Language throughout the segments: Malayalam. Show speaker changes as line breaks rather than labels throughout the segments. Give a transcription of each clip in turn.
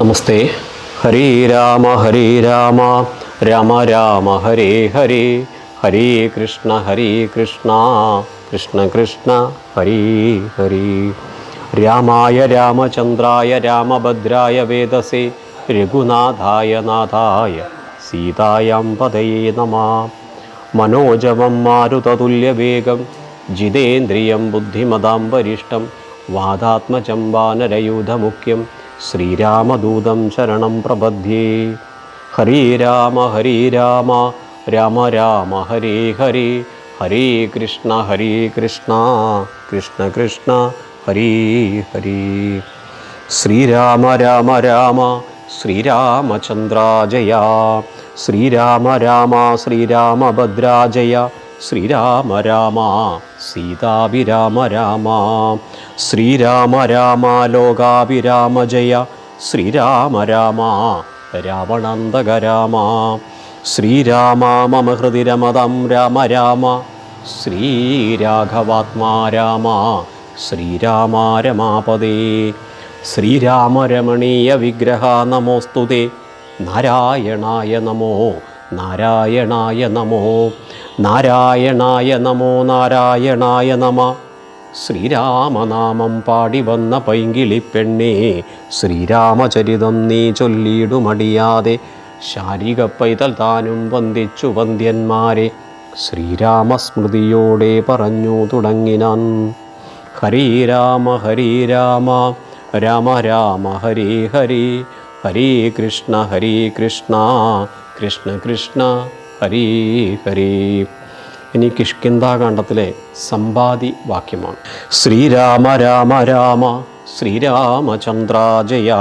നമസ്തേ. ഹരേ രാമ രാമ രാമ ഹരേ ഹരേ, ഹരേ കൃഷ്ണ കൃഷ്ണ കൃഷ്ണ ഹരേ ഹരേ. രാമായ രാമചന്ദ്രായ രാമഭദ്രായ വേദസേ രഘുനാഥായ നാഥായ സീതായാം പതയേ നമഃ. മനോജവം മാരുതതുല്യവേഗം ജിതേന്ദ്രിയം ബുദ്ധിമതാം വരിഷ്ടം വാദാത്മജം വാനരയൂഥമുഖ്യം ശ്രീരാമദൂതം ശരണം പ്രപദ്യേ. ഹരേ രാമ രാമ രാമ ഹരേ ഹരേ, ഹരേ കൃഷ്ണ കൃഷ്ണ കൃഷ്ണ ഹരേ ഹരേ. ശ്രീരാമ രാമ ശ്രീരാമചന്ദ്രാജയ, ശ്രീരാമ ശ്രീരാമഭദ്രാജയ, ശ്രീരാമ സീതാഭിരാമ രാമ, ശ്രീരാമ ലോകാഭിരാമ ജയ, ശ്രീരാമ രാവണാന്തക രാമ, ശ്രീരാമ മമ ഹൃദി രമതം രാമ, ശ്രീരാഘവാത്മാ രാമ, ശ്രീരാമ രമാപദേ. ശ്രീരാമ രമണീയ വിഗ്രഹ നമോസ്തുതേ, നാരായണായ നമോ നാരായണായ നമോ നാരായണായ നമോ നാരായണായ നമ. ശ്രീരാമനാമം പാടി വന്ന പൈങ്കിളിപ്പെണ്ണേ, ശ്രീരാമചരിതം നീ ചൊല്ലിയിടുമടിയാതെ, ശാരിക പൈതൽ താനും വന്ദിച്ചു വന്ദ്യന്മാരെ, ശ്രീരാമസ്മൃതിയോടെ പറഞ്ഞു തുടങ്ങിനാൻ. ഹരേ രാമ രാമ ഹരേ ഹരേ, ഹരേ കൃഷ്ണ കൃഷ്ണ ഹരേ ഹരേ. ഇനി കിഷ്കിന്ധാകാണ്ഡത്തിലെ സമ്പാദി വാക്യമാണ്. ശ്രീരാമ രാമ ശ്രീരാമചന്ദ്രാജയ.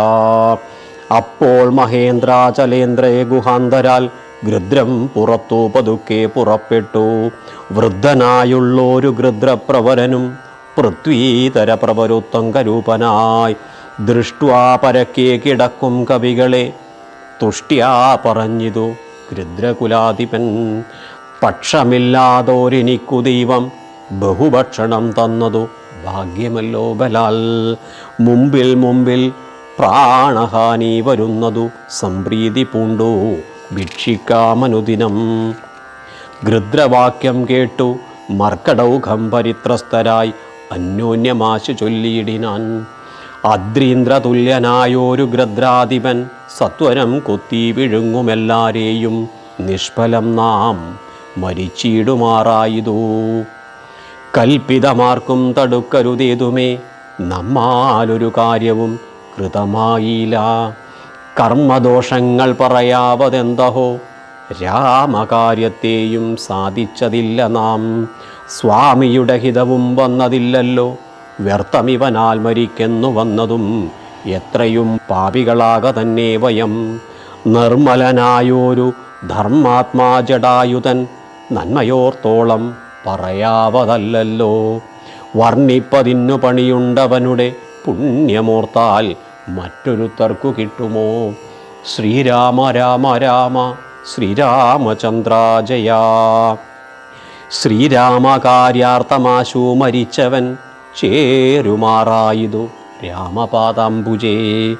അപ്പോൾ മഹേന്ദ്രാചലേന്ദ്രേ ഗുഹാന്തരാൽ ഗൃദ്രം പുറത്തു പതുക്കെ പുറപ്പെട്ടു. വൃദ്ധനായുള്ളൊരു ഗൃദ്രപ്രവരനും പൃഥ്വീതര പ്രവരുത്തങ്കരൂപനായി ദൃഷ്ട്വാ പരക്കെ കിടക്കും കവികളെ തുഷ്ട്യാ പറഞ്ഞിതു ഗൃദ്രകുലാധിപൻ. പക്ഷമില്ലാതോരെനിക്കു ദൈവം ബഹുഭക്ഷണം തന്നതു ഭാഗ്യമല്ലോ ബലാൽ. മുമ്പിൽ പ്രാണഹാനി വരുന്നതു സംപ്രീതി പൂണ്ടു ഭിക്ഷിക്കാമനുദിനം. ഗൃദ്രവാക്യം കേട്ടു മർക്കടൗഘം പരിത്രസ്തരായി അന്യോന്യമാശു ചൊല്ലിയിടിനാൻ. അദ്രീന്ദ്രതുല്യനായോരു ഗൃദ്രാധിപൻ സത്വരം കൊത്തി വിഴുങ്ങുമെല്ലാരെയും നിഷ്ഫലം നാം മരിച്ചിടുമാറായതു. കൽപ്പിതമാർക്കും തടുക്കരുതേതുമേ, നമ്മാലൊരു കാര്യവും കൃതമായില്ല. കർമ്മദോഷങ്ങൾ പറയാവതെന്തഹോ, രാമകാര്യത്തെയും സാധിച്ചതില്ല നാം. സ്വാമിയുടെ ഹിതവും വന്നതില്ലല്ലോ, വ്യർത്ഥമിവനാൽ മരിക്കെന്നു വന്നതും എത്രയും പാപികളാക തന്നെ വയം. നിർമ്മലനായോരു ധർമാത്മാ ജടായുധൻ നന്മയോർത്തോളം പറയാവതല്ലോ. വർണ്ണിപ്പതിന്നു പണിയുണ്ടവനുടെ പുണ്യമോർത്താൽ മറ്റൊരുത്തർക്കു കിട്ടുമോ. ശ്രീരാമ രാമ ശ്രീരാമചന്ദ്രാജയ. ശ്രീരാമകാര്യാർത്ഥമാശു മരിച്ചവൻ ചേരുമാറായതു രാമപാദാംബുജേ.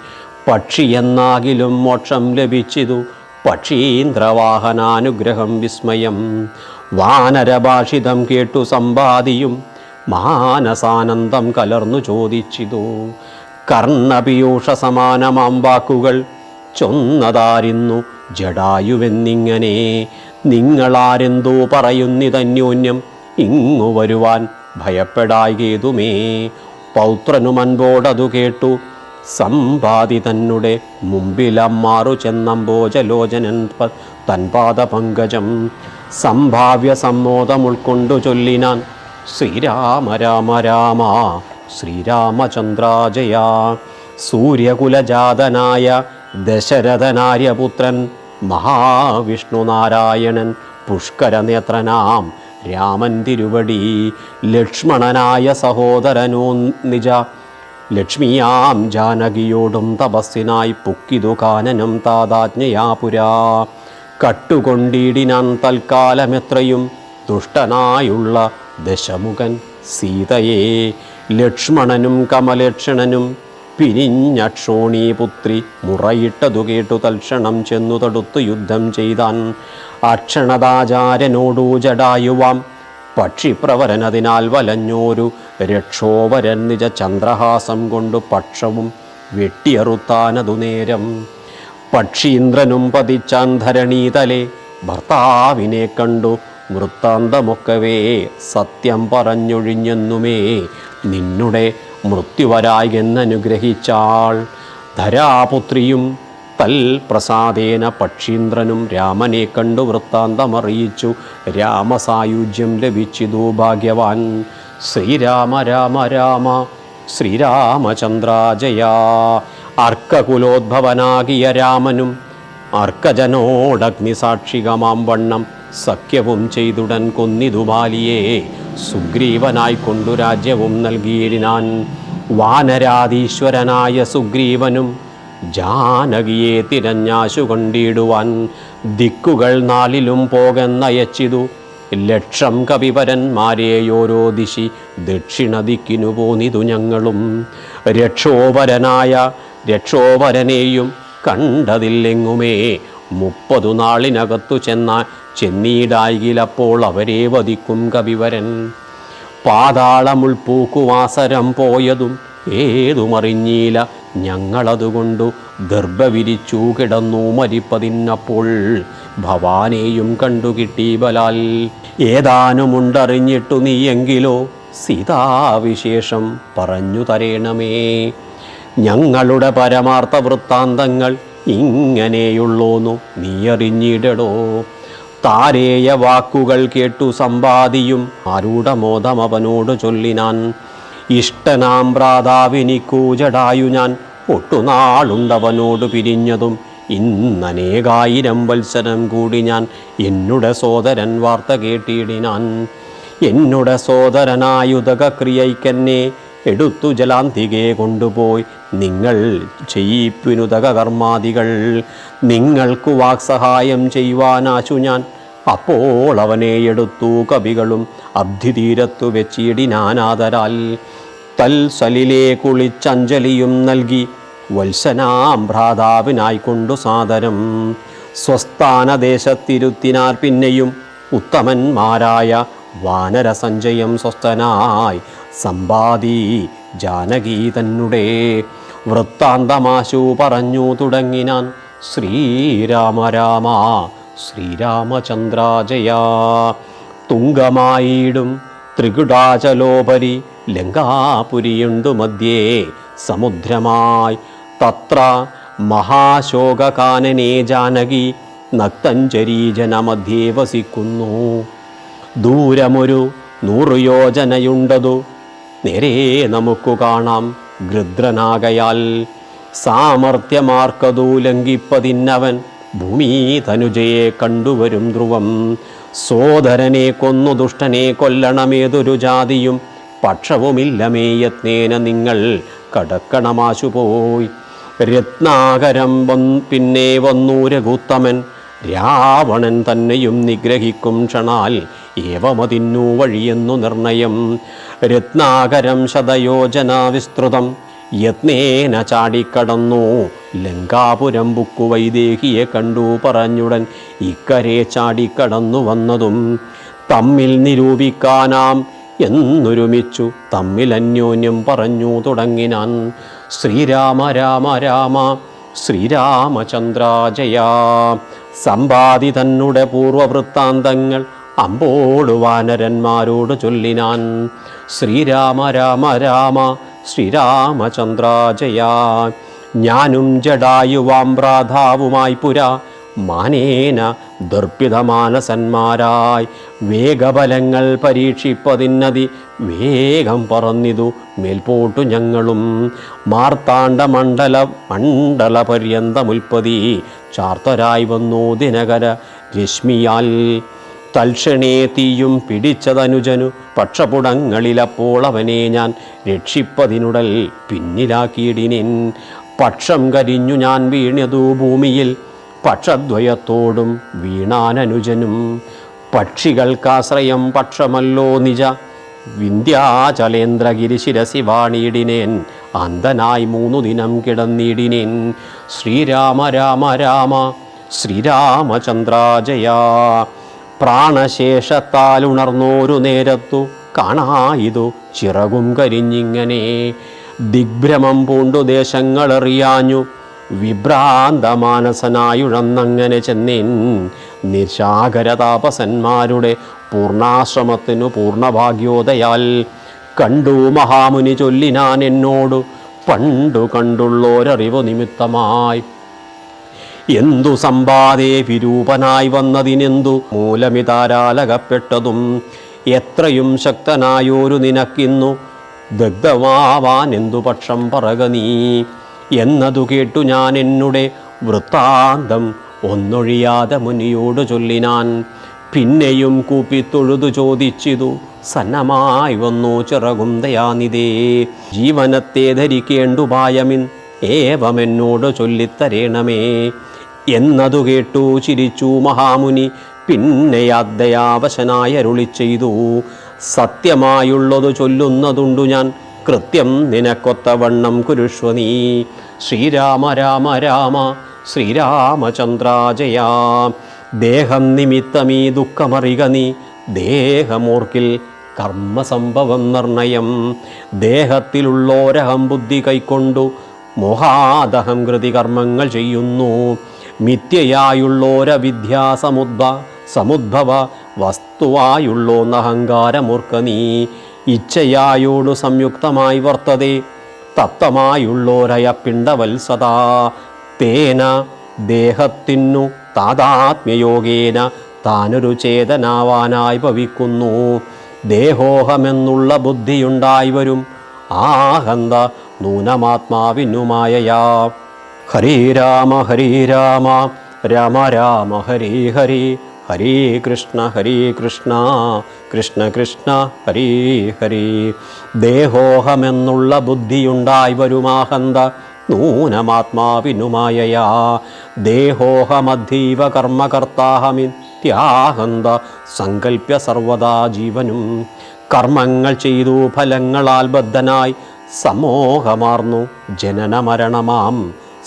പക്ഷിയെന്നാകിലും മോക്ഷം ലഭിച്ചിതു പക്ഷീന്ദ്രവാഹനാനുഗ്രഹം വിസ്മയം. വാനരഭാഷിതം കേട്ടു സമ്പാദിയും മാനസാനന്ദം കലർന്നു ചോദിച്ചിതു. കർണപീയൂഷ സമാനമാം വാക്കുകൾ ചൊന്നതാരിന്നു ജടായുവെന്നിങ്ങനെ. നിങ്ങളാരെന്തോ പറയുന്നിതന്യോന്യം ഇങ്ങു വരുവാൻ ഭയപ്പെടായ്കേതുമേ. പൗത്രനുമൻപോടതു കേട്ടു സമ്പാദി തന്നെ മുമ്പിലമ്മാറു ചെന്നമ്പോജലോചനൻ തൻപാദപങ്കജം. സംഭാവ്യ സമ്മോദം ഉൾക്കൊണ്ടു ചൊല്ലിനാൻ. ശ്രീരാമ രാമ ശ്രീരാമചന്ദ്രാജയ. സൂര്യകുലജാതനായ ദശരഥനാര്യപുത്രൻ മഹാവിഷ്ണുനാരായണൻ പുഷ്കരനേത്രനാം രാമൻ തിരുവടി. ലക്ഷ്മണനായ സഹോദരനോ നിജ ലക്ഷ്മിയാം ജാനകിയോടും തപസ്സിനായി പുക്കിതു കാനനം താതാജ്ഞയാപുരാ. കട്ടുകൊണ്ടിടിനാൻ തൽക്കാലമെത്രയും ദുഷ്ടനായുള്ള ദശമുഖൻ സീതയെ. ലക്ഷ്മണനും കമലക്ഷണനും പിരിഞ്ഞക്ഷോണീപുത്രി മുറയിട്ടതു കേട്ടു തൽക്ഷണം ചെന്നു തടുത്തു യുദ്ധം ചെയ്താൻ. അക്ഷണതാചാര്യനോടു ജടായുവാം പക്ഷിപ്രവരനതിനാൽ വലഞ്ഞോരു രക്ഷോവരൻ നിജ ചന്ദ്രഹാസം കൊണ്ടു പക്ഷവും വെട്ടിയറുത്താനതു നേരം. പക്ഷീന്ദ്രനും പതിച്ചാൻ ധരണീതലെ ഭർത്താവിനെ കണ്ടു വൃത്താന്തമൊക്കവേ സത്യം പറഞ്ഞൊഴിഞ്ഞെന്നുമേ നിന്നുടെ മൃത്യുവരായെന്നനുഗ്രഹിച്ചാൾ. ധരാപുത്രിയും തൽ പ്രസാദേന പക്ഷീന്ദ്രനും രാമനെ കണ്ടു വൃത്താന്തമറിയിച്ചു. രാമസായുജ്യം ലഭിച്ചിതു ഭാഗ്യവാൻ. ശ്രീരാമ രാമ രാമ ശ്രീരാമചന്ദ്ര ജയ. അർക്കകുലോദ്ഭവനാകിയ രാമനും അർക്കജനോടഗ്നിസാക്ഷികമാം വണ്ണം സഖ്യവും ചെയ്തുടൻ കൊന്നിതു ബാലിയെ സുഗ്രീവനായിക്കൊണ്ടു രാജ്യവും നൽകിയിടിനാൻ. വാനരാധീശ്വരനായ സുഗ്രീവനും ജാനകിയെ തിരഞ്ഞാശു കൊണ്ടിടുവാൻ ദിക്കുകൾ നാലിലും പോകെന്നയച്ചിതു. ലക്ഷം കവിവരന്മാരെയോരോ ദിശി ദക്ഷിണ ദിക്കിനു പോന്നിതു ഞങ്ങളും. രക്ഷോവരനെയും കണ്ടതില്ലെങ്ങുമേ 30 നാളിനകത്തു ചെന്നീടായിലപ്പോൾ അവരെ വധിക്കും കവിവരൻ. പാതാളമുൾപ്പൂക്കുവാസരം പോയതും ഏതുമറിഞ്ഞീല ഞങ്ങളതുകൊണ്ടു ഗർഭവിരിച്ചു കിടന്നു മരിപ്പതിന്നപ്പോൾ ഭവാനെയും കണ്ടുകിട്ടി ബലാൽ. ഏതാനുമുണ്ടറിഞ്ഞിട്ടു നീയെങ്കിലോ സീതാവിശേഷം പറഞ്ഞു തരേണമേ. ഞങ്ങളുടെ പരമാർത്ഥ വൃത്താന്തങ്ങൾ ഇങ്ങനെയുള്ളോന്നു നീ അറിഞ്ഞിടടോ. താരേയ വാക്കുകൾ കേട്ടു സമ്പാദിയും ആരൂഢമോദം അവനോട് ചൊല്ലിനാൻ. ഇഷ്ടനാം ഭ്രാതാവിനിക്കു ജടായു ഞാൻ ഒട്ടുനാളുണ്ടവനോട് പിരിഞ്ഞതും ഇന്നനേകായിരം വത്സരം കൂടി ഞാൻ എന്നുടെ സോദരൻ വാർത്ത കേട്ടിടിനാൻ. എന്നുടെ സോദരനായുതകക്രിയയ്ക്കെന്നെ എടുത്തു ജലാന്തികെ കൊണ്ടുപോയി നിങ്ങൾ ചെയ്യിപ്പിനുതക കർമാദികൾ. നിങ്ങൾക്കു വാക്സഹായം ചെയ്യുവാനാശു ഞാൻ. അപ്പോൾ അവനെ എടുത്തു കവികളും അബ്ധിതീരത്തു വെച്ചിടിനാനാദരാൽ. തൽസലിലെ കുളിച്ചഞ്ജലിയും നൽകി വത്സനാം ഭ്രാതാവിനായിക്കൊണ്ടു സാദരം സ്വസ്ഥാനദേശത്തിരുത്തിനാർ. പിന്നെയും ഉത്തമന്മാരായ വാനരസഞ്ചയം സ്വസ്ഥനായി സമ്പാദി ജാനകി തന്നുടെ വൃത്താന്തമാശു പറഞ്ഞു തുടങ്ങിനാൻ. ശ്രീരാമ രാമ ശ്രീരാമചന്ദ്ര ജയ. തുങ്കമായിടും ത്രികുടാചലോപരി ലങ്കാപുരിയുണ്ടു മധ്യേ സമുദ്രമായി. തത്ര മഹാശോകകാനനെ ജാനകി നക്തഞ്ചരീജനമധ്യേ വസിക്കുന്നു. ദൂരമൊരു 100 യോജനയുണ്ടതു നേരെ നമുക്കു കാണാം ഗൃദ്രനാകയാൽ. സാമർത്ഥ്യമാർക്കതു ലംഘിപ്പതിന്നവൻ ഭൂമി തനുജയെ കണ്ടുവരും ധ്രുവം. സോദരനെ കൊന്നു ദുഷ്ടനെ കൊല്ലണമേതൊരു ജാതിയും പക്ഷവുമില്ലമേ യത്നേന നിങ്ങൾ കടക്കണമാശു പോയി. രത്നാകരം പിന്നെ വന്നു രഘുത്തമൻ രാവണൻ തന്നെയും നിഗ്രഹിക്കും ക്ഷണാൽ ഏവമതിന്നു വഴിയെന്നു നിർണയം. രത്നാകരം ശതയോജന വിസ്തൃതം യത്നേന ചാടിക്കടന്നു ലങ്കാപുരം ബുക്കു വൈദേഹിയെ കണ്ടു പറഞ്ഞുടൻ ഇക്കരെ ചാടിക്കടന്നു വന്നതും തമ്മിൽ നിരൂപിക്കാനാം എന്നൊരുമിച്ചു തമ്മിൽ അന്യോന്യം പറഞ്ഞു തുടങ്ങിനാൻ. ശ്രീരാമ രാമ രാമ ശ്രീരാമചന്ദ്ര ജയ. സമ്പാദി തന്നുടെ പൂർവവൃത്താന്തങ്ങൾ അമ്പോടു വാനരന്മാരോട് ചൊല്ലിനാൻ. ശ്രീരാമ രാമ രാമ ശ്രീരാമചന്ദ്ര ജയ. ഞാനും ജടായുവാം ഭ്രാതാവുമായി പുരാ മാനേന ദർപ്പിതമാനസന്മാരായി വേഗബലങ്ങൾ പരീക്ഷിപ്പതിന്നതി വേഗം പറന്നിതു മേൽപോട്ടു ഞങ്ങളും. മണ്ഡല പര്യന്തമുൽപ്പതി ചാർത്തരായി വന്നു ദിനകര രശ്മിയാൽ. തൽക്ഷണേ തീയും പിടിച്ചതനുജനു പക്ഷപുടങ്ങളിലപ്പോൾ അവനെ ഞാൻ രക്ഷിപ്പതിനുടൽ പിന്നിലാക്കിയിടിനിൻ. പക്ഷം കരിഞ്ഞു ഞാൻ വീണതു ഭൂമിയിൽ പക്ഷദ്വയത്തോടും വീണാനനുജനും. പക്ഷികൾക്കാശ്രയം പക്ഷമല്ലോ നിജ വിന്ധ്യാചലേന്ദ്രഗിരി ശിരസി വാണിയിടിനേൻ അന്ധനായി 3 ദിനം കിടന്നിടിനേൻ. ശ്രീരാമ രാമ രാമ ശ്രീരാമചന്ദ്ര ജയ. പ്രാണശേഷത്താൽ ഉണർന്നോരു നേരത്തു കാണായിതു ചിറകും കരിഞ്ഞിങ്ങനെ. ദിഗ്ഭ്രമം പൂണ്ടു ദേശങ്ങളറിയാഞ്ഞു വിഭ്രാന്തമാനസനായുഴന്നങ്ങനെ ചെന്നേൻ. നിശാകര താപസന്മാരുടെ പൂർണാശ്രമത്തിനു പൂർണ്ണഭാഗ്യോദയാൽ കണ്ടു മഹാമുനി ചൊല്ലിനാൻ എന്നോടു പണ്ടു കണ്ടുള്ളോരറിവു നിമിത്തമായി. എന്തു സമ്പാദേ വിരൂപനായി വന്നതിനെന്തു മൂലമിതാരാലകപ്പെട്ടതും എത്രയും ശക്തനായോരു നിനക്കിന്നു ദഗ്ധമാവാൻ എന്തു പക്ഷം പറക നീ എന്നതു കേട്ടു ഞാൻ എന്നുടെ വൃത്താന്തം ഒന്നൊഴിയാതെ മുനിയോട് ചൊല്ലിനാൻ. പിന്നെയും കൂപ്പിത്തൊഴുതു ചോദിച്ചിതു സന്നമായി വന്നു ചിറകും ദയാനിതേ. ജീവനത്തെ ധരിക്കേണ്ടുപായമിൻ ഏവമെന്നോട് ചൊല്ലിത്തരേണമേ എന്നതു കേട്ടു ചിരിച്ചു മഹാമുനി. പിന്നെ ദയാവശനായി അരുളി ചെയ്തു, സത്യമായുള്ളതു ചൊല്ലുന്നതുണ്ടു ഞാൻ, കൃത്യം നിനക്കൊത്തവണ്ണം കുരുഷ്വ നീ. ശ്രീരാമ രാമ രാമ ശ്രീരാമചന്ദ്ര ജയ. ദേഹം നിമിത്തമീ ദുഃഖമറിക നീ, ദേഹമോർക്കിൽ കർമ്മസംഭവം നിർണയം. ദേഹത്തിലുള്ളോരഹം ബുദ്ധി കൈക്കൊണ്ടു മോഹാദഹം കൃതി കർമ്മങ്ങൾ ചെയ്യുന്നു. സമുദ്ഭവ വസ്തുവായുള്ളോന്നഹങ്കാരമൂർക്ക നീ. ഇച്ഛയായോടു സംയുക്തമായി വർത്തതേ തപ്തമായുള്ളോരയപ്പിണ്ടവത്സദാ. തേന ദേഹത്തിനു താതാത്മ്യയോഗേന താനൊരു ചേതനാവാനായി ഭവിക്കുന്നു. ദേഹോഹമെന്നുള്ള ബുദ്ധിയുണ്ടായി വരും ആഹന്ത നൂനമാത്മാവിനുമായയാ. ഹരേ രാമ രാമ രാമ ഹരേ ഹരേ, ഹരേ കൃഷ്ണ കൃഷ്ണ കൃഷ്ണ ഹരേ ഹരേ. ദേഹോഹമെന്നുള്ള ബുദ്ധിയുണ്ടായി വരുമാഹന്ത നൂനമാത്മാവിനുമായയാ. ദേഹോഹമധീവ കർമ്മകർത്താഹമിത്യാഹന്ത സങ്കല്പ്യ സർവദാ ജീവനും. കർമ്മങ്ങൾ ചെയ്തു ഫലങ്ങളാൽ ബദ്ധനായി സമോഹമാർന്നു ജനനമരണമാം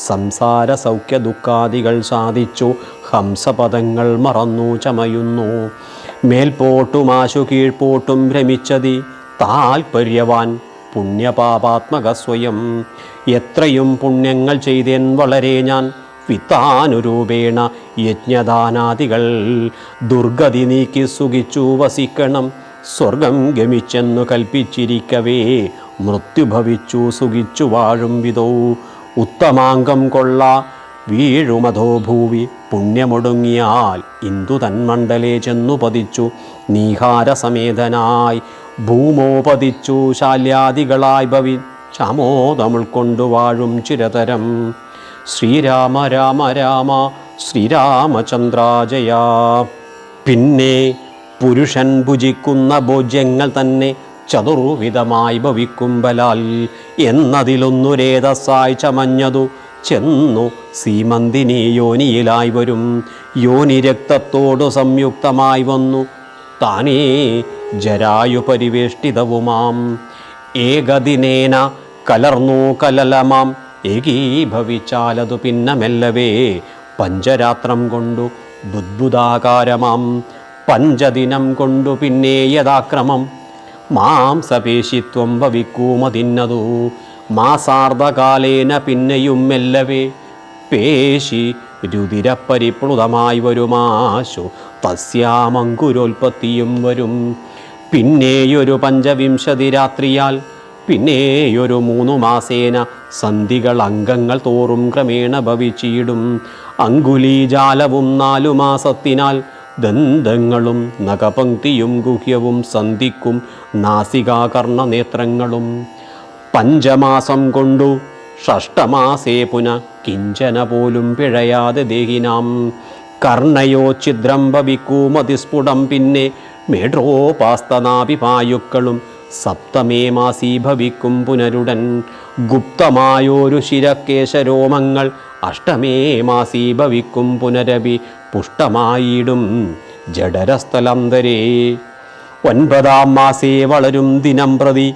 സംസാര സൗഖ്യ ദുഃഖാദികൾ സാധിച്ചു ഹംസപദങ്ങൾ മറന്നു ചമയുന്നു. മേൽപോട്ടുമാശു കീഴ്പോട്ടും ഭ്രമിച്ചതി താൽപര്യവാൻ പുണ്യപാപാത്മക സ്വയം. എത്രയും പുണ്യങ്ങൾ ചെയ്തേൻ വളരെ ഞാൻ വിത്താനുരൂപേണ യജ്ഞദാനാദികൾ. ദുർഗതി നീക്കി സുഖിച്ചു വസിക്കണം സ്വർഗം ഗമിച്ചെന്നു കൽപ്പിച്ചിരിക്കവേ മൃത്യുഭവിച്ചു സുഖിച്ചു വാഴും വിധോ. ഉത്തമാംഗം കൊള്ള വീഴുമധോ ഭൂവി പുണ്യമൊടുങ്ങിയാൽ ഇന്ദു തന്മണ്ഡലേ ചെന്നു പതിച്ചു നീഹാരസമേതനായി. ഭൂമോപതിച്ചു ശാല്യാദികളായി ഭവി ചാമോദമുൾക്കൊണ്ടു വാഴും ചിരതരം. ശ്രീരാമ രാമ രാമ ശ്രീരാമചന്ദ്ര ജയ. പിന്നെ പുരുഷൻ ഭുജിക്കുന്ന ഭോജ്യങ്ങൾ തന്നെ ചതുർവിധമായി ഭവിക്കുമ്പലാൽ എന്നതിലൊന്നുരേതസ്സായി ചമഞ്ഞതു ചെന്നു സീമന്തിനി യോനിയിലായി വരും. യോനി രക്തത്തോടു സംയുക്തമായി വന്നു താനേ ജരായു പരിവേഷ്ടിതവുമാം. ഏകദിനേന കലർന്നു കലലമാം ഏകീഭവിച്ചാലതു പിന്നെ മെല്ലവേ പഞ്ചരാത്രം കൊണ്ടു ബുദ്ബുദാകാരമാം. പഞ്ചദിനം കൊണ്ടു പിന്നെ യഥാക്രമം മാംസപേശിത്വം ഭവിക്കൂമതിന്നതു. മാസാർദ്ധകാലേന പിന്നെയും മെല്ലവേ പേശി രുതിരപ്പരിപ്ലുതമായി വരുമാശു തസ്യാമങ്കുരോൽപത്തിയും വരും. പിന്നെയൊരു 5 രാത്രിയാൽ പിന്നെയൊരു 3 മാസേന സന്ധികൾ അംഗങ്ങൾ തോറും ക്രമേണ ഭവിച്ചിടും. അങ്കുലീജാലവും 4 മാസത്തിനാൽ ദന്തങ്ങളും നഖപംക്തിയും ഗുഹ്യവും സന്ധിക്കും നാസികാകർണ നേത്രങ്ങളും. 5 മാസം കൊണ്ടു ഷഷ്ടമാസേ പുന കിഞ്ചന പോലും പിഴയാതെ ദേഹിനാം. കർണയോ ഛിദ്രം ഭവിക്കൂമതിസ്ഫുടം പിന്നെ മേഢ്രോപാസ്തനാഭിപായുക്കളും 7 മാസീ ഭവിക്കും പുനരുടൻ. ഗുപ്തമായോരു ശിരക്കേശരോമങ്ങൾ 8 മാസീ ഭവിക്കും പുനരപി പുഷ്ടമായിടും ജഡരസ്ഥലന്തരേ. 9 മാസേ വളരും ദിനം പ്രതി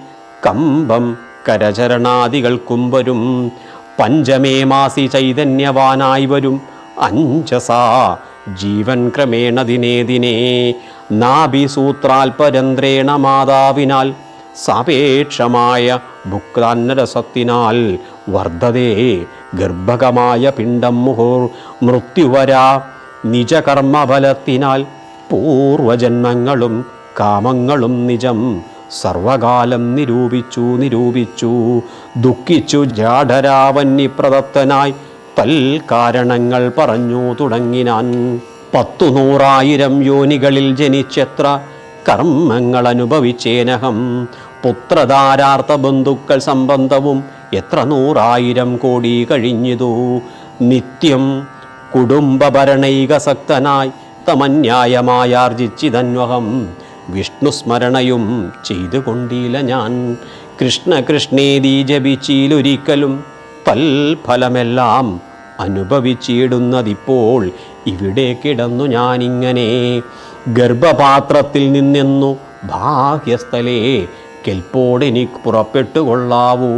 കമ്പം കരചരണാദികൾക്കും വരും. പഞ്ചമേ മാസി ചൈതന്യവാനായി വരും അഞ്ജസാ ജീവൻ ക്രമേണ ദിനേ ദിനേ. നാഭിസൂത്രാൽപരന്ത്രേണ മാതാവിനാൽ സാപേക്ഷമായ ഭുക്താന്നരസത്തിനാൽ വർദ്ധതേ ഗർഭകമായ പിണ്ഡം മുഹുർ മൃത്യുവരാ. നിജകർമ്മഫലത്തിനാൽ പൂർവജന്മങ്ങളും കാമങ്ങളും നിജം സർവകാലം നിരൂപിച്ചു ദുഃഖിച്ചു ജാഠരാവന്യപ്രദത്തനായി തൽക്കാരണങ്ങൾ പറഞ്ഞു തുടങ്ങിനാൻ. 100,000 യോനികളിൽ ജനിച്ചെത്ര കർമ്മങ്ങൾ അനുഭവിച്ചേനഹം. പുത്രധാരാർത്ഥ ബന്ധുക്കൾ സംബന്ധവും എത്ര 100,000 കോടി കഴിഞ്ഞിതു. നിത്യം കുടുംബഭരണൈകസക്തനായി തമന്യായമായാർജിച്ചിതന്വഹം. വിഷ്ണുസ്മരണയും ചെയ്തുകൊണ്ടില്ല ഞാൻ. കൃഷ്ണ കൃഷ്ണേതി ജപിച്ചിലൊരിക്കലും തൽഫലമെല്ലാം അനുഭവിച്ചിടുന്നതിപ്പോൾ ഇവിടെ കിടന്നു ഞാനിങ്ങനെ. ഗർഭപാത്രത്തിൽ നിന്നെന്നു ബാഹ്യസ്ഥലേ കെൽപ്പോടെനിക്ക് പുറപ്പെട്ടുകൊള്ളാവൂ.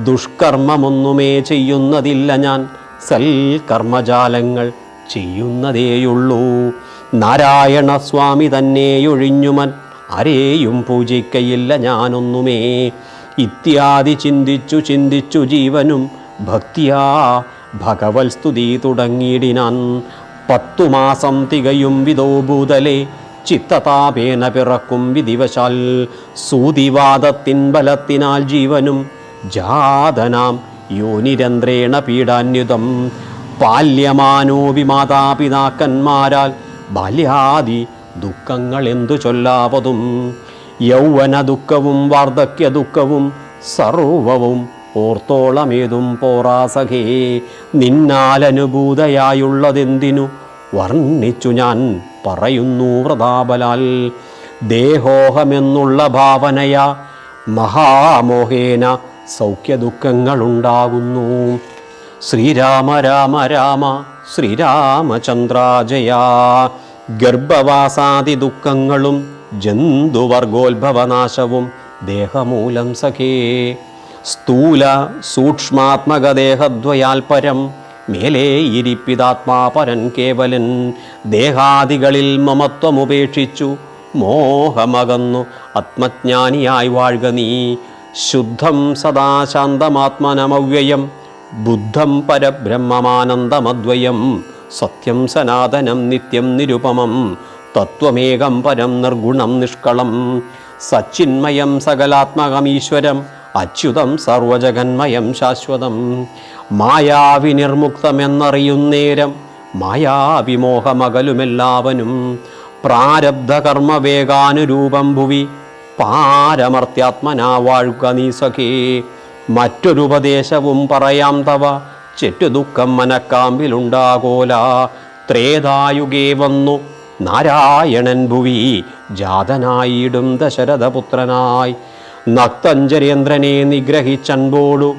ദുഷ്കർമ്മമൊന്നുമേ ചെയ്യുന്നതില്ല ഞാൻ, സൽക്കർമ്മജാലങ്ങൾ ചെയ്യുന്നതേയുള്ളൂ. നാരായണ സ്വാമി തന്നെയൊഴിഞ്ഞുമൻ ആരെയും പൂജിക്കയില്ല ഞാനൊന്നുമേ. ഇത്യാദി ചിന്തിച്ചു ജീവനും ഭക്തിയാ ഭഗവത് സ്തുതി തുടങ്ങിയിടിനാൻ. 10 മാസം തികയും വിധോ ഭൂതലേ ചിത്തതാപേന പിറക്കും വിധിവശാൽ. സൂതിവാദത്തിൻ ബലത്തിനാൽ ജീവനും ജാതനാം യോനിരന്ത്രേണ പീഡാന്യുതം. പാല്യമാനോപി മാതാപിതാക്കന്മാരാൽ ബാല്യാദി ദുഃഖങ്ങൾ എന്തു ചൊല്ലാവതും. യൗവന ദുഃഖവും വാർദ്ധക്യ ദുഃഖവും സർവവും ഓർത്തോളമേതും പോറാസഖേ. നിന്നാലനുഭൂതയായുള്ളതെന്തിനു വർണ്ണിച്ചു ഞാൻ പറയുന്നു വ്രതാബലാൽ. ദേഹോഹമെന്നുള്ള ഭാവനയാ മഹാമോഹേന സൗഖ്യദുഃഖങ്ങളുണ്ടാകുന്നു. ശ്രീരാമ രാമ രാമ ശ്രീരാമചന്ദ്ര ജയ. ഗർഭവാസാദി ദുഃഖങ്ങളും ജന്തുവർഗോത്ഭവനാശവും ദേഹമൂലം സഖേ. സ്ഥൂല സൂക്ഷ്മാത്മകദേഹദ്വയാൽ പരം മേലേ ഇരിപ്പിതാത്മാ പരൻ കേവലൻ. ദേഹാദികളിൽ മമത്വമുപേക്ഷിച്ചു മോഹമകന്നു ആത്മജ്ഞാനിയായി വാഴുക നീ. ശുദ്ധം സദാ ശാന്തമാത്മനമവ്യയം ബുദ്ധം പരബ്രഹ്മമാനന്ദമദ്വയം. സത്യം സനാതനം നിത്യം നിരുപമം തത്വമേകം പരം നിർഗുണം നിഷ്കളം. സച്ചിന്മയം സകലാത്മകമീശ്വരം അച്യുതം സർവജഗന്മയം ശാശ്വതം. മായാവിനിർമുക്തമെന്നറിയുന്നേരം മായാവിമോഹമകലുമെല്ലാവനും. പ്രാരബ്ധകർമ്മവേഗാനുരൂപം ഭുവി പാരമർത്യാത്മനാ വാഴുക നീ സഖേ. മറ്റൊരുപദേശവും പറയാം തവ ചെറ്റുദുഃഖം മനക്കാമ്പിലുണ്ടാകോല. ത്രേതായുഗേ വന്നു നാരായണൻ ഭുവി ജാതനായിടും ദശരഥപുത്രനായി. നക്തഞ്ചരേന്ദ്രനെ നിഗ്രഹിച്ചൻപോടു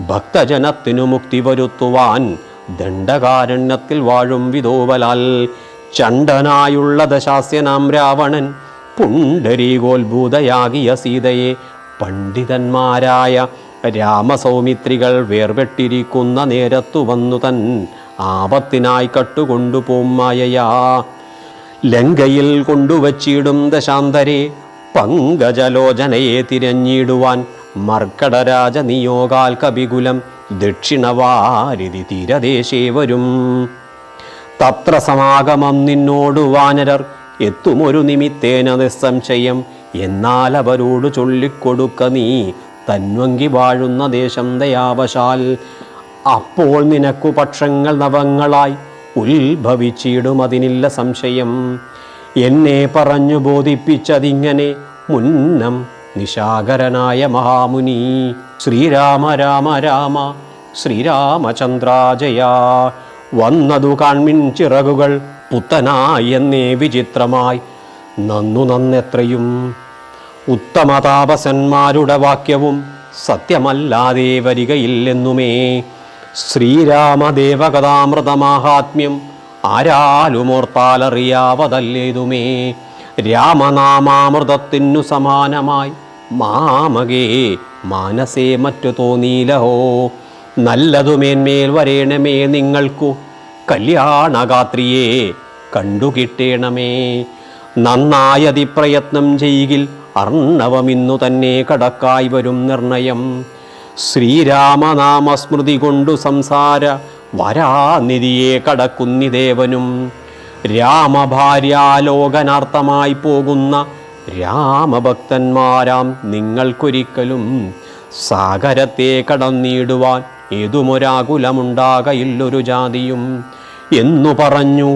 ഭക്തജനത്തിനു മുക്തി വരുത്തുവാൻ ദണ്ഡകാരണ്യത്തിൽ വാഴും വിധോബലാൽ. ചണ്ഡനായുള്ള ദശാസ്യനാം രാവണൻ പുണ്ടരീകോത്ഭൂതയാകിയ സീതയെ പണ്ഡിതന്മാരായ രാമസൗമിത്രികൾ വേർപെട്ടിരിക്കുന്ന നേരത്തു വന്നു തൻ ആപത്തിനായി കട്ടുകൊണ്ടുപോം മായയാ. ലങ്കയിൽ കൊണ്ടുവച്ചിടും ദശാന്തരെ പങ്കജലോചനയെ തിരഞ്ഞിടുവാൻ മർക്കടരാജ നിയോഗാൽ കപികുലം ദക്ഷിണവാരിധി തീരദേശേ വരും. തത്ര സമാഗമം നിന്നോടു വാനരർ എത്തുമൊരു നിമിത്തേന നിസ്സംശയം. എന്നാൽ അവരോട് ചൊല്ലിക്കൊടുക്ക നീ തന്വങ്കി വാഴുന്ന ദേശം ദയാവശാൽ. അപ്പോൾ നിനക്കു പക്ഷങ്ങൾ നവങ്ങളായി ഉത്ഭവിച്ചിടും അതിനില്ല സംശയം. എന്നെ പറഞ്ഞു ബോധിപ്പിച്ചതിങ്ങനെ മുന്നം നിശാകരനായ മഹാമുനി. ശ്രീരാമ രാമ രാമ ശ്രീരാമചന്ദ്ര ജയ. വന്നതു കാൺമിൻ ചിറകുകൾ പുത്തനായെന്നേ വിചിത്രമായി നന്നെത്രയും. ഉത്തമതാപസന്മാരുടെ വാക്യവും സത്യമല്ലാതെ വരികയില്ലെന്നുമേ. ശ്രീരാമദേവകഥാമൃതമാഹാത്മ്യം ആരാലുമോർത്താലറിയാവതല്ലേതുമേ. രാമനാമാമൃതത്തിനു സമാനമായി മാമകേ മാനസേ മറ്റു തോന്നീലഹോ. നല്ലതുമേന്മേൽ വരേണമേ നിങ്ങൾക്കു കല്യാണഗാത്രിയെ കണ്ടുകിട്ടേണമേ. നന്നായതി പ്രയത്നം ചെയ്യിൽ അർണവമിന്നു തന്നെ കടക്കായി വരും നിർണയം. ശ്രീരാമനാമസ്മൃതി കൊണ്ടു സംസാര വരാനിധിയെ കടക്കുന്നിദേവനും. രാമഭാര്യാലോകനാർത്ഥമായി പോകുന്ന രാമഭക്തന്മാരാം നിങ്ങൾക്കൊരിക്കലും സാഗരത്തെ കടന്നിടുവാൻ ഏതുമൊരാകുലമുണ്ടാകയില്ലൊരു ജാതിയും എന്നു പറഞ്ഞു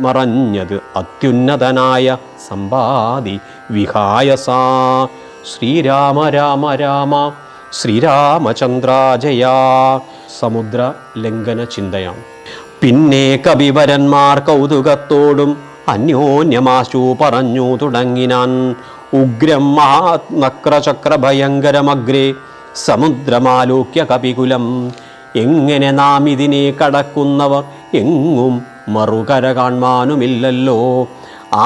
മറഞ്ഞത് അത്യുന്നതനായ സമ്പാദി വിഹായസ. ശ്രീരാമ രാമ രാമ ശ്രീരാമചന്ദ്രാജയ. സമുദ്ര ലംഘന ചിന്തയാണ്. പിന്നെ കവിവരന്മാർ കൗതുകത്തോടും അന്യോന്യമാശു പറഞ്ഞു തുടങ്ങിനാൻ. ഉഗ്രം മഹാനക്രചക്ര ഭയങ്കരമഗ്രേ സമുദ്രമാലോക്യ കപികുലം. എങ്ങനെ നാം ഇതിനെ കടക്കുന്നവർ എങ്ങും മറുകര കാൺമാനുമില്ലല്ലോ.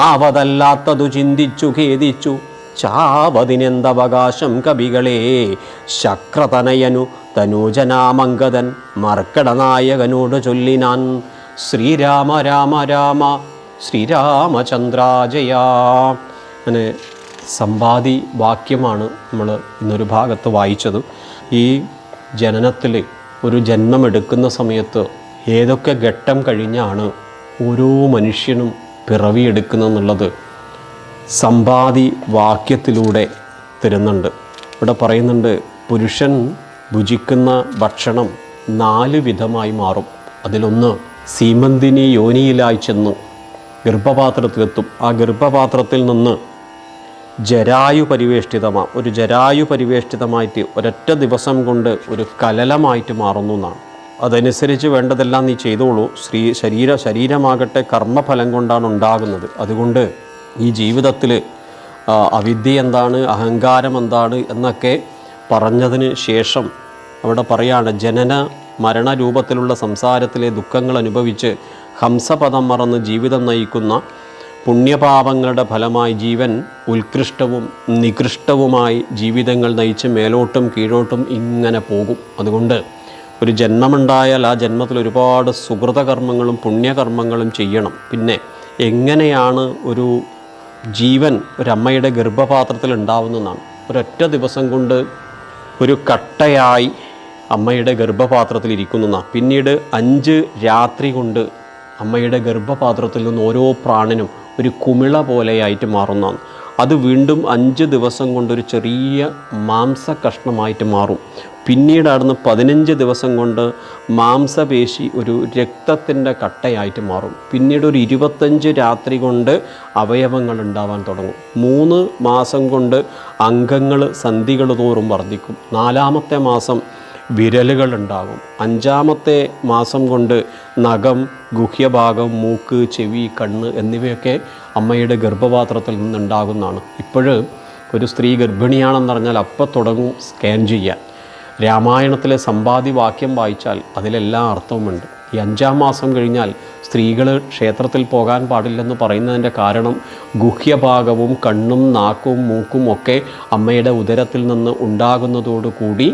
ആവതല്ലാത്തതു ചിന്തിച്ചു ഖേദിച്ചു ചാവതിനെന്തവകാശം കവികളെ. ശക്രതനയനു തനൂജനാമംഗതൻ മർക്കടനായകനോട് ചൊല്ലിനാൻ. ശ്രീരാമ രാമ രാമ ശ്രീരാമചന്ദ്രാജയ. അങ്ങനെ സമ്പാദി വാക്യമാണ് നമ്മൾ ഇന്നൊരു ഭാഗത്ത് വായിച്ചത്. ഈ ജനനത്തിൽ ഒരു ജന്മമെടുക്കുന്ന സമയത്ത് ഏതൊക്കെ ഘട്ടം കഴിഞ്ഞാണ് ഓരോ മനുഷ്യനും പിറവിയെടുക്കുന്നതെന്നുള്ളത് സമ്പാദി വാക്യത്തിലൂടെ തരുന്നുണ്ട്. ഇവിടെ പറയുന്നുണ്ട്, പുരുഷൻ ഭുജിക്കുന്ന ഭക്ഷണം 4 വിധമായി മാറും. അതിലൊന്ന് സീമന്തിനി യോനിയിലായി ചെന്ന് ഗർഭപാത്രത്തിലെത്തും. ആ ഗർഭപാത്രത്തിൽ നിന്ന് ജരായു പരിവേഷ്ടിതമായിട്ട് ഒരൊറ്റ ദിവസം കൊണ്ട് ഒരു കലലമായിട്ട് മാറുന്നു എന്നാണ്. അതനുസരിച്ച് വേണ്ടതെല്ലാം നീ ചെയ്തോളൂ. ശരീരമാകട്ടെ കർമ്മഫലം കൊണ്ടാണ് ഉണ്ടാകുന്നത്. അതുകൊണ്ട് ഈ ജീവിതത്തിൽ അവിദ്യ എന്താണ്, അഹങ്കാരം എന്താണ് എന്നൊക്കെ പറഞ്ഞതിന് ശേഷം അവിടെ പറയാണ്, ജനന മരണരൂപത്തിലുള്ള സംസാരത്തിലെ ദുഃഖങ്ങൾ അനുഭവിച്ച് ഹംസപദം മറന്ന് ജീവിതം നയിക്കുന്ന പുണ്യപാപങ്ങളുടെ ഫലമായി ജീവൻ ഉത്കൃഷ്ടവും നികൃഷ്ടവുമായി ജീവിതങ്ങൾ നയിച്ച് മേലോട്ടും കീഴോട്ടും ഇങ്ങനെ പോകും. അതുകൊണ്ട് ഒരു ജന്മമുണ്ടായാൽ ആ ജന്മത്തിൽ ഒരുപാട് സുകൃതകർമ്മങ്ങളും പുണ്യകർമ്മങ്ങളും ചെയ്യണം. പിന്നെ എങ്ങനെയാണ് ഒരു ജീവൻ ഒരമ്മയുടെ ഗർഭപാത്രത്തിൽ ഉണ്ടാവുന്നതാണ്. ഒരൊറ്റ ദിവസം കൊണ്ട് ഒരു കട്ടയായി അമ്മയുടെ ഗർഭപാത്രത്തിൽ ഇരിക്കുന്നതാണ്. പിന്നീട് 5 രാത്രി കൊണ്ട് അമ്മയുടെ ഗർഭപാത്രത്തിൽ നിന്ന് ഓരോ പ്രാണനും ഒരു കുമിള പോലെയായിട്ട് മാറുന്നതാണ്. അത് വീണ്ടും 5 ദിവസം കൊണ്ടൊരു ചെറിയ മാംസകഷ്ണമായിട്ട് മാറും. പിന്നീട് അവിടുന്ന് 15 ദിവസം കൊണ്ട് മാംസപേശി ഒരു രക്തത്തിൻ്റെ കട്ടയായിട്ട് മാറും. പിന്നീട് ഒരു 25 രാത്രി കൊണ്ട് അവയവങ്ങൾ ഉണ്ടാവാൻ തുടങ്ങും. 3 മാസം കൊണ്ട് അംഗങ്ങൾ സന്ധികൾ തോറും വർദ്ധിക്കും. 4-ാമത്തെ മാസം വിരലുകൾ ഉണ്ടാകും. 5-ാമത്തെ മാസം കൊണ്ട് നഖം, ഗുഹ്യഭാഗം, മൂക്ക്, ചെവി, കണ്ണ് എന്നിവയൊക്കെ അമ്മയുടെ ഗർഭപാത്രത്തിൽ നിന്നുണ്ടാകുന്നതാണ്. ഇപ്പോഴ് ഒരു സ്ത്രീ ഗർഭിണിയാണെന്നറിഞ്ഞാൽ അപ്പം തുടങ്ങും സ്കാൻ ചെയ്യാൻ. രാമായണത്തിലെ സമ്പാദി വാക്യം വായിച്ചാൽ അതിലെല്ലാം അർത്ഥവുമുണ്ട്. ഈ 5-ാം മാസം കഴിഞ്ഞാൽ സ്ത്രീകൾ ക്ഷേത്രത്തിൽ പോകാൻ പാടില്ലെന്ന് പറയുന്നതിൻ്റെ കാരണം ഗുഹ്യഭാഗവും കണ്ണും നാക്കും മൂക്കും ഒക്കെ അമ്മയുടെ ഉദരത്തിൽ നിന്ന് ഉണ്ടാകുന്നതോടുകൂടി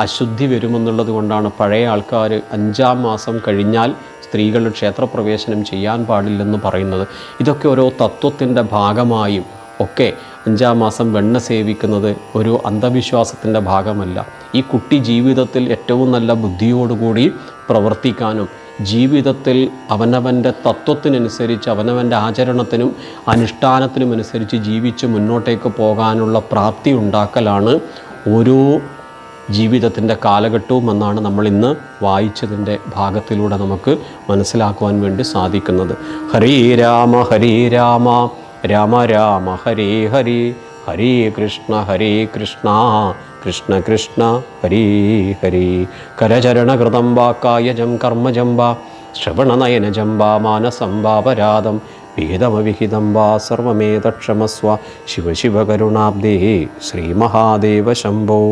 അശുദ്ധി വരുമെന്നുള്ളത് കൊണ്ടാണ് പഴയ ആൾക്കാർ 5-ാം മാസം കഴിഞ്ഞാൽ സ്ത്രീകൾ ക്ഷേത്രപ്രവേശനം ചെയ്യാൻ പാടില്ലെന്ന് പറയുന്നത്. ഇതൊക്കെ ഓരോ തത്വത്തിൻ്റെ ഭാഗമായും ഒക്കെ 5-ാം മാസം വെണ്ണ സേവിക്കുന്നത് ഒരു അന്ധവിശ്വാസത്തിൻ്റെ ഭാഗമല്ല. ഈ കുട്ടി ജീവിതത്തിൽ ഏറ്റവും നല്ല ബുദ്ധിയോടുകൂടി പ്രവർത്തിക്കാനും ജീവിതത്തിൽ അവനവൻ്റെ തത്വത്തിനനുസരിച്ച് അവനവൻ്റെ ആചരണത്തിനും അനുഷ്ഠാനത്തിനും അനുസരിച്ച് ജീവിച്ച് മുന്നോട്ടേക്ക് പോകാനുള്ള പ്രാപ്തി ഉണ്ടാക്കലാണ് ഓരോ ജീവിതത്തിൻ്റെ കാലഘട്ടവും എന്നാണ് നമ്മൾ ഇന്ന് വായിച്ചതിൻ്റെ ഭാഗത്തിലൂടെ നമുക്ക് മനസ്സിലാക്കുവാൻ വേണ്ടി സാധിക്കുന്നത്. ഹരേ രാമ രാമ രാമ ഹരേ ഹരേ, ഹരേ കൃഷ്ണ കൃഷ്ണ കൃഷ്ണ ഹരേ ഹരേ. കരചരണകൃതം വാ കായജം കർമ്മജം വാ ശ്രവണനയനജം വാ മാനസം വാപരാധം വിഹിതമവിഹിതം വാ സർവമേതക്ഷമസ്വ. ശിവ ശിവ കരുണാബ്ദേ ശ്രീ മഹാദേവ ശംഭോ.